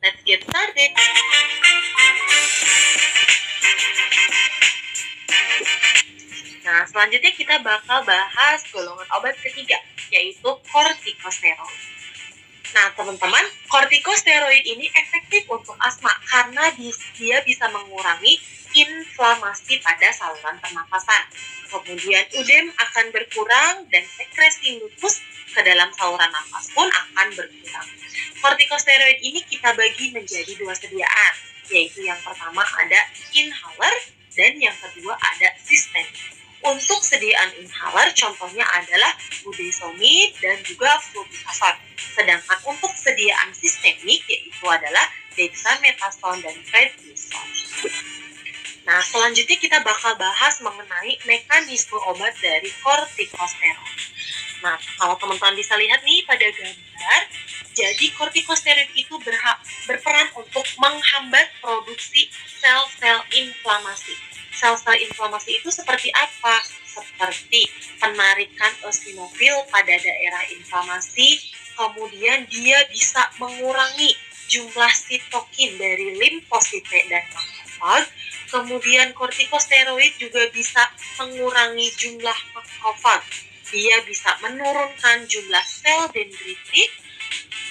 Let's get started. Nah, selanjutnya kita bakal bahas golongan obat ketiga, yaitu kortikosteroid. Nah, teman-teman, kortikosteroid ini efektif untuk asma karena dia bisa mengurangi inflamasi pada saluran pernapasan. Kemudian udem akan berkurang dan sekresi mukus ke dalam saluran nafas pun akan berkurang. Kortikosteroid ini kita bagi menjadi 2 sediaan, yaitu yang pertama ada inhaler dan yang kedua ada sistemik. Untuk sediaan inhaler contohnya adalah budesonide dan juga fluticasone. Sedangkan untuk sediaan sistemik yaitu adalah dexamethasone dan prednisone. Nah, selanjutnya kita bakal bahas mengenai mekanisme obat dari kortikosteroid. Nah, kalau teman-teman bisa lihat nih pada gambar, jadi kortikosteroid itu berperan untuk menghambat produksi sel-sel inflamasi. Sel-sel inflamasi itu seperti apa? Seperti penarikan eosinofil pada daerah inflamasi, kemudian dia bisa mengurangi jumlah sitokin dari limfosit dan makrofag. Kemudian kortikosteroid juga bisa mengurangi jumlah makrofag. Dia bisa menurunkan jumlah sel dendritik.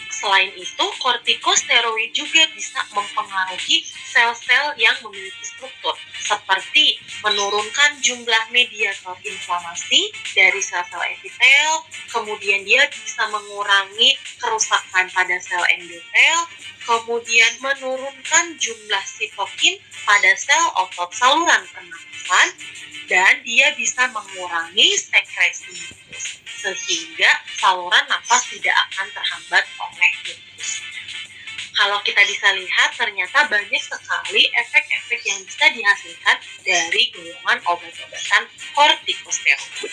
Selain itu, kortikosteroid juga bisa mempengaruhi sel-sel yang memiliki struktur, seperti menurunkan jumlah mediator inflamasi dari sel-sel epitel, kemudian dia bisa mengurangi kerusakan pada sel endotel, kemudian menurunkan jumlah sitokin pada sel otot saluran pernapasan, dan dia bisa mengurangi sekresi mukus, sehingga saluran nafas tidak akan terhambat oleh mukus. Kalau kita bisa lihat, ternyata banyak sekali efek-efek yang bisa dihasilkan dari golongan obat-obatan kortikosteroid.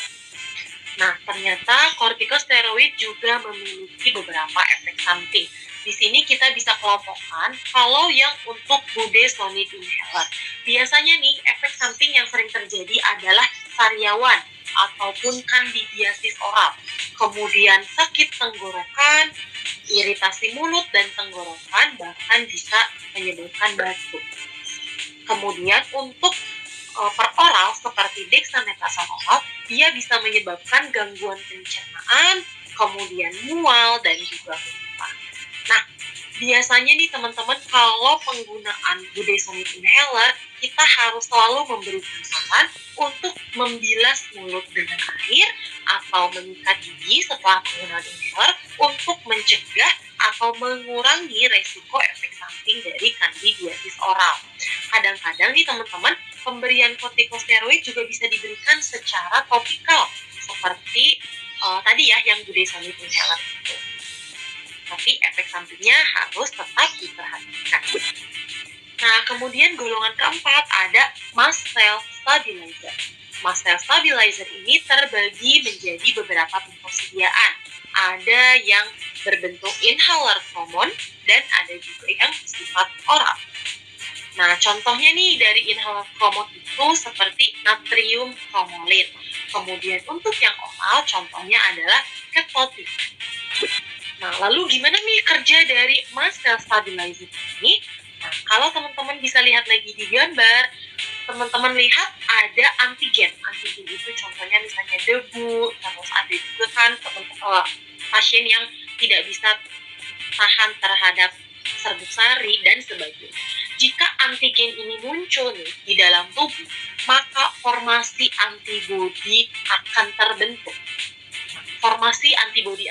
Nah, ternyata kortikosteroid juga memiliki beberapa efek samping. Di sini kita bisa kelompokkan kalau yang untuk budesonide inhaler. Biasanya nih, efek samping yang sering terjadi adalah sariawan ataupun kandidiasis oral. Kemudian sakit tenggorokan, iritasi mulut dan tenggorokan, bahkan bisa menyebabkan batuk. Kemudian untuk per oral seperti dexamethasone oral, dia bisa menyebabkan gangguan pencernaan, kemudian mual dan juga muntah. Nah, biasanya nih teman-teman, kalau penggunaan budesonide inhaler, kita harus selalu memberikan saran untuk membilas mulut dengan air atau menyikat gigi setelah penggunaan inhaler untuk mencegah atau mengurangi resiko efek samping dari kandidiasis oral. Kadang-kadang nih teman-teman, pemberian kortikosteroid juga bisa diberikan secara topikal, seperti tadi ya yang budesonide inhaler itu. Tapi efek sampingnya harus tetap diperhatikan. Nah, kemudian golongan keempat ada mast cell stabilizer. Mast cell stabilizer ini terbagi menjadi beberapa bentuk sediaan. Ada yang berbentuk inhaler common dan ada juga yang sifat oral. Nah, contohnya nih dari inhaler common itu seperti natrium cromolyn. Kemudian untuk yang oral contohnya adalah ketotifen. Nah, lalu gimana nih kerja dari mast cell stabilizer ini? Nah, kalau teman-teman bisa lihat lagi di gambar, teman-teman lihat ada antigen. Antigen itu contohnya misalnya debu, terus ada juga kan pasien yang tidak bisa tahan terhadap serbuk sari dan sebagainya. Jika antigen ini muncul nih di dalam tubuh, maka formasi antibodi akan terbentuk. Formasi antibodi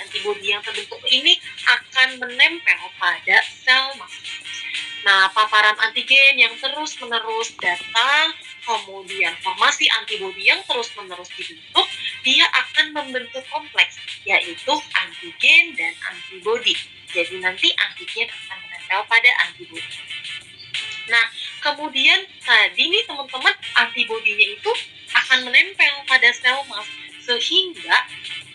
yang terbentuk ini akan menempel pada sel mast. Nah, paparan antigen yang terus-menerus datang, kemudian formasi antibodi yang terus-menerus dibentuk, dia akan membentuk kompleks, yaitu antigen dan antibodi. Jadi nanti antigen akan menempel pada antibodi. Nah, kemudian tadi nih teman-teman, antibodinya itu akan menempel pada sel mast, sehingga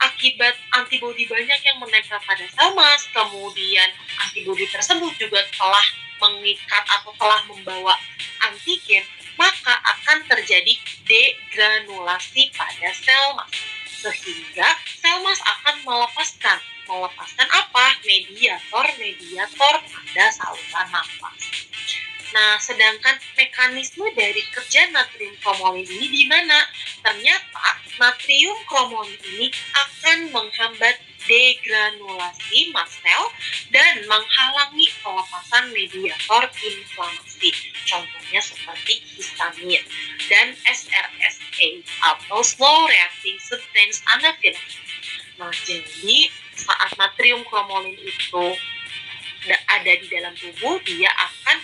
akibat antibodi banyak yang menempel pada sel mast, kemudian antibodi tersebut juga telah mengikat atau telah membawa antigen, maka akan terjadi degranulasi pada sel mast, sehingga sel mast akan melepaskan melepaskan apa? Mediator pada saluran nafas. Nah, sedangkan mekanisme dari kerja natrium kromolin ini di mana? Ternyata natrium kromolin ini akan menghambat degranulasi mast cell dan menghalangi pelepasan mediator inflamasi. Contohnya seperti histamin dan SRSA atau slow reacting substance anaphylaxis. Nah, jadi saat natrium kromolin itu ada di dalam tubuh, dia akan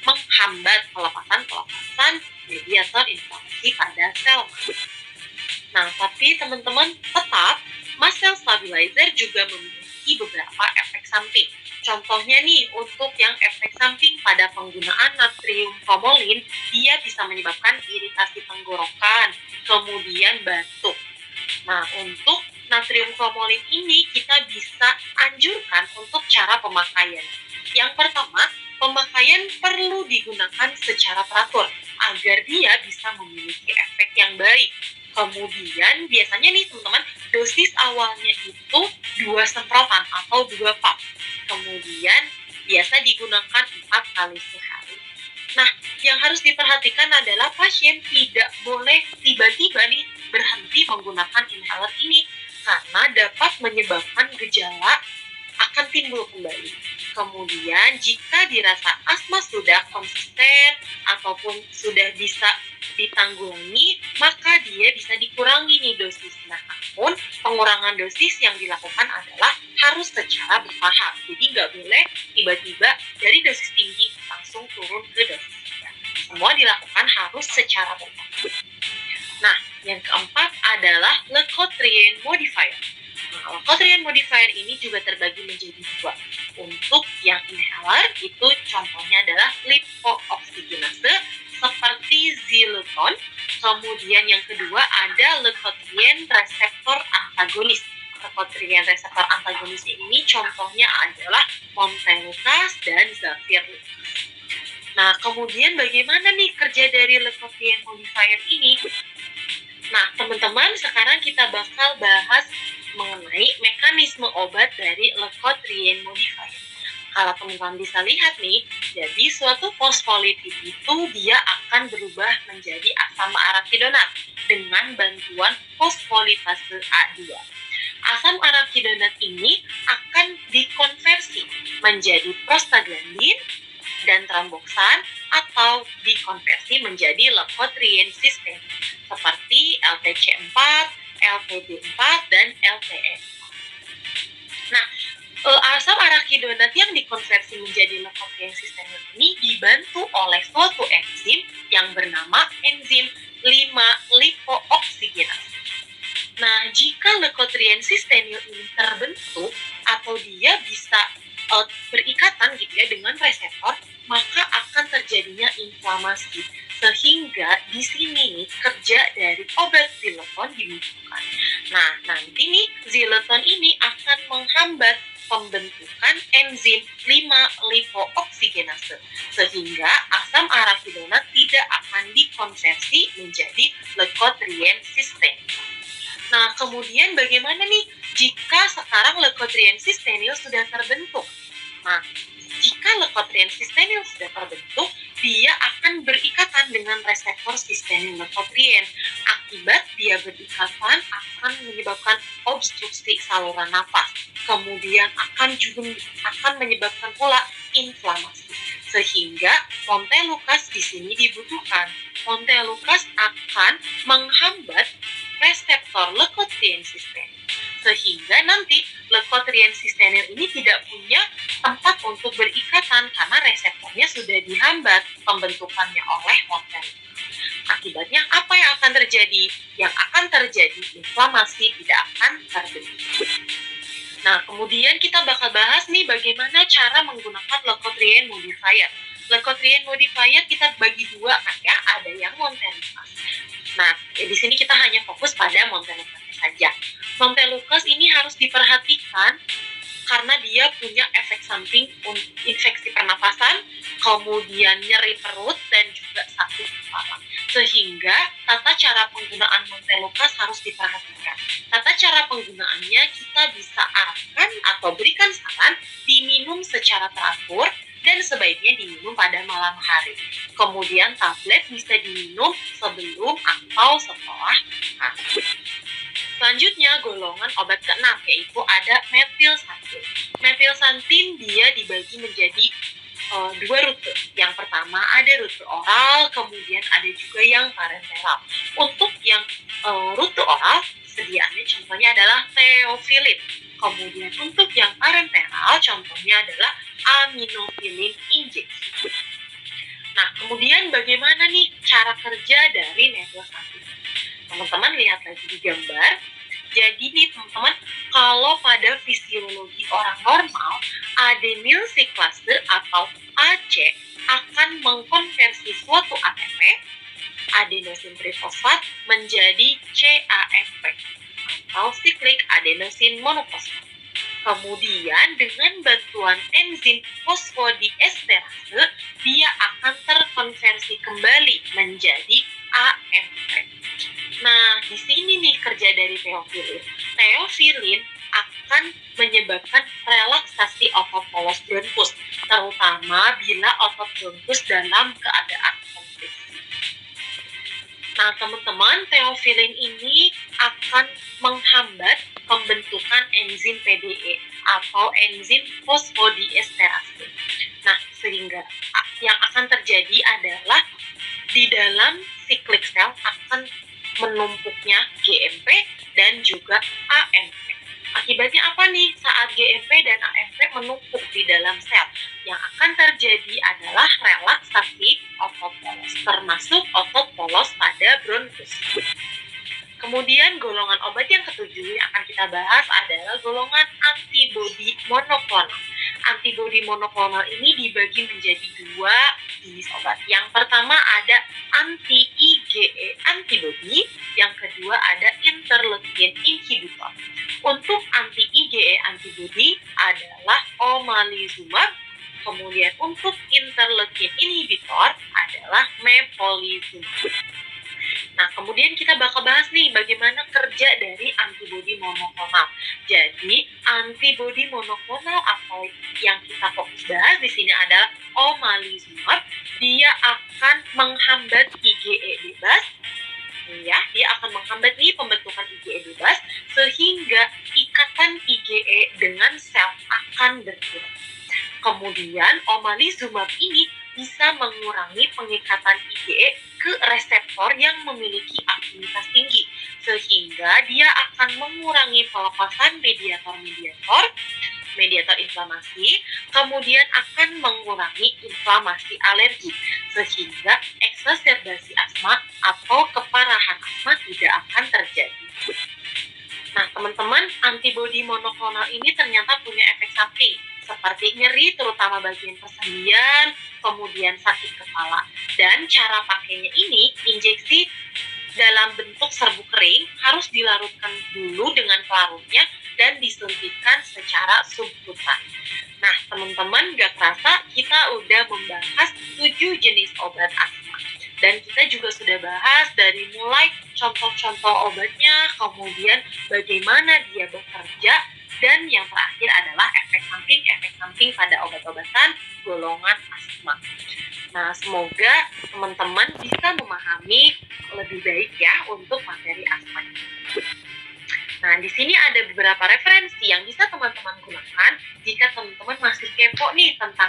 menghambat pelepasan mediator inflamasi pada sel. Nah, tapi teman-teman tetap mast cell stabilizer juga memiliki beberapa efek samping. Contohnya nih, untuk yang efek samping pada penggunaan natrium kromolin, dia bisa menyebabkan iritasi tenggorokan, kemudian batuk. Nah, untuk natrium kromolin ini kita bisa anjurkan untuk cara pemakaian. Yang pertama, pemakaian perlu digunakan secara teratur agar dia bisa memiliki efek yang baik. Kemudian biasanya nih teman-teman, dosis awalnya itu 2 semprotan atau 2 pump. Kemudian biasa digunakan 4 kali sehari. Nah, yang harus diperhatikan adalah pasien tidak boleh tiba-tiba nih berhenti menggunakan inhaler ini karena dapat menyebabkan gejala akan timbul kembali. Kemudian jika dirasa asma sudah konsisten ataupun sudah bisa ditanggulangi, maka dia bisa dikurangi nih dosis. Nah, namun pengurangan dosis yang dilakukan adalah harus secara bertahap. Jadi nggak boleh tiba-tiba dari dosis tinggi langsung turun ke dosis rendah. Semua dilakukan harus secara bertahap. Nah, yang keempat adalah leukotriene modifier. Nah, leukotriene modifier ini juga terbagi menjadi 2. Untuk yang inhaler itu contohnya adalah lipooksigenase seperti Xylitol. Kemudian yang kedua ada leukotriene reseptor antagonis. Leukotriene reseptor antagonis ini contohnya adalah Montelukast dan Zafirlukast. Nah, kemudian bagaimana nih kerja dari leukotriene modifier ini? Nah, teman-teman, sekarang kita bakal bahas mengenai mekanisme obat dari leukotriene modifier. Kalau teman-teman bisa lihat nih, jadi suatu fosfolipid itu dia akan berubah menjadi asam arakidonat dengan bantuan fosfolipase A2. Asam arakidonat ini akan dikonversi menjadi prostaglandin dan tromboxan atau dikonversi menjadi leukotriene sistemik seperti LTC4, LTB4, dan LTE4. Nah, asam arakidonat yang dikonversi menjadi leukotriene sistemik ini dibantu oleh suatu enzim yang bernama enzim 5-lipooksigenase. Nah, jika leukotriene sistemik ini terbentuk atau dia bisa berikatan gitu ya dengan reseptor, maka akan terjadinya inflamasi. Sehingga di sini nih kerja dari obat Xylitol dibutuhkan. Nah, nanti nih Xylitol ini akan menghambat pembentukan enzim 5-lipooksigenase sehingga asam arakidonat tidak akan dikonversi menjadi leukotriene sistemik. Nah, kemudian bagaimana nih jika sekarang leukotriene sistemik sudah terbentuk? Nah, jika leukotriene sistemik sudah terbentuk, dia akan berikatan dengan reseptor sistemik leukotriene. Akibat dia berikatan akan menyebabkan obstruksi saluran nafas. Kemudian akan menyebabkan pula inflamasi. Sehingga Montelukast di sini dibutuhkan. Montelukast akan menghambat reseptor leukotriene sistemik. Sehingga nanti leukotriene sistemik ini tidak punya tempat untuk berikatan karena reseptornya sudah dihambat pembentukannya oleh Montelukast. Akibatnya apa yang akan terjadi? Yang akan terjadi inflamasi tidak akan terbentuk. Nah, kemudian kita bakal bahas nih bagaimana cara menggunakan leukotriene modifier. Leukotriene modifier kita bagi 2 kan ya, ada yang Montelukast. Nah, di sini kita hanya fokus pada Montelukast saja. Montelukast ini harus diperhatikan karena dia punya efek samping infeksi pernafasan, kemudian nyeri perut, dan juga sakit kepala. Sehingga tata cara penggunaan Montelukast harus diperhatikan. Tata cara penggunaannya kita bisa arahkan atau berikan saran diminum secara teratur dan sebaiknya diminum pada malam hari. Kemudian tablet bisa diminum sebelum atau setelah makan. Selanjutnya golongan obat ke-6 yaitu ada metilsantin. Metilsantin dia dibagi menjadi dua rute. Yang pertama ada rute oral, kemudian ada juga yang parenteral. Untuk yang rute oral, sediaannya contohnya adalah theophylline. Kemudian untuk yang parenteral, contohnya adalah aminofilin injeksi. Nah, kemudian bagaimana nih cara kerja dari metilsantin? Teman-teman lihat lagi di gambar. Jadi nih teman-teman, kalau pada fisiologi orang normal, adenyl siklase atau AC akan mengkonversi suatu ATP, adenosin trifosfat, menjadi CAFP atau cyclic adenosine monofosfat. Kemudian dengan bantuan enzim fosfodiesterase, dia akan terkonversi kembali menjadi AMP. Nah, di sini nih kerja dari theophylline. Theophylline akan menyebabkan relaksasi otot polos bronkus, terutama bila otot bronkus dalam keadaan konstriksi. Nah, teman-teman, theophylline ini akan menghambat pembentukan enzim PDE atau enzim fosfodiesterase. Nah, sehingga yang akan terjadi adalah di dalam cyclic cell akan menumpuknya GMP dan juga AMP. Akibatnya apa nih saat GMP dan AMP menumpuk di dalam sel? Yang akan terjadi adalah relaksasi otot polos, termasuk otot polos pada bronkus. Kemudian golongan obat yang ketujuh yang akan kita bahas adalah golongan antibodi monoklonal. Antibodi monoklonal ini dibagi menjadi dua jenis obat. Yang pertama ada anti-IgE antibody, yang kedua ada interleukin inhibitor. Untuk anti-IgE antibody adalah omalizumab, kemudian untuk interleukin inhibitor adalah mepolizumab. Nah, kemudian kita bakal bahas nih bagaimana kerja dari antibodi monoklonal. Jadi, antibodi monoklonal atau yang kita fokus bahas di sini adalah omalizumab. Dia akan menghambat IgE bebas. Ya, dia akan menghambat nih pembentukan IgE bebas sehingga ikatan IgE dengan sel akan berkurang. Kemudian, omalizumab ini bisa mengurangi pengikatan IgE ke reseptor yang memiliki afinitas tinggi, sehingga dia akan mengurangi pelepasan mediator inflamasi, kemudian akan mengurangi inflamasi alergi, sehingga eksaserbasi asma atau keparahan asma tidak akan terjadi. Nah, teman-teman, antibodi monoklonal ini ternyata punya efek samping, seperti nyeri terutama bagian persendian, kemudian sakit kepala. Dan cara pakainya ini, injeksi dalam bentuk serbuk kering harus dilarutkan dulu dengan pelarutnya dan disuntikkan secara subkutan. Nah, teman-teman, gak kerasa kita udah membahas 7 jenis obat asma. Dan kita juga sudah bahas dari mulai contoh-contoh obatnya, kemudian bagaimana dia bekerja, dan yang terakhir adalah efek samping pada obat-obatan golongan asma. Nah, semoga teman-teman bisa memahami lebih baik ya untuk materi asma. Nah, di sini ada beberapa referensi yang bisa teman-teman gunakan jika teman-teman masih kepo nih tentang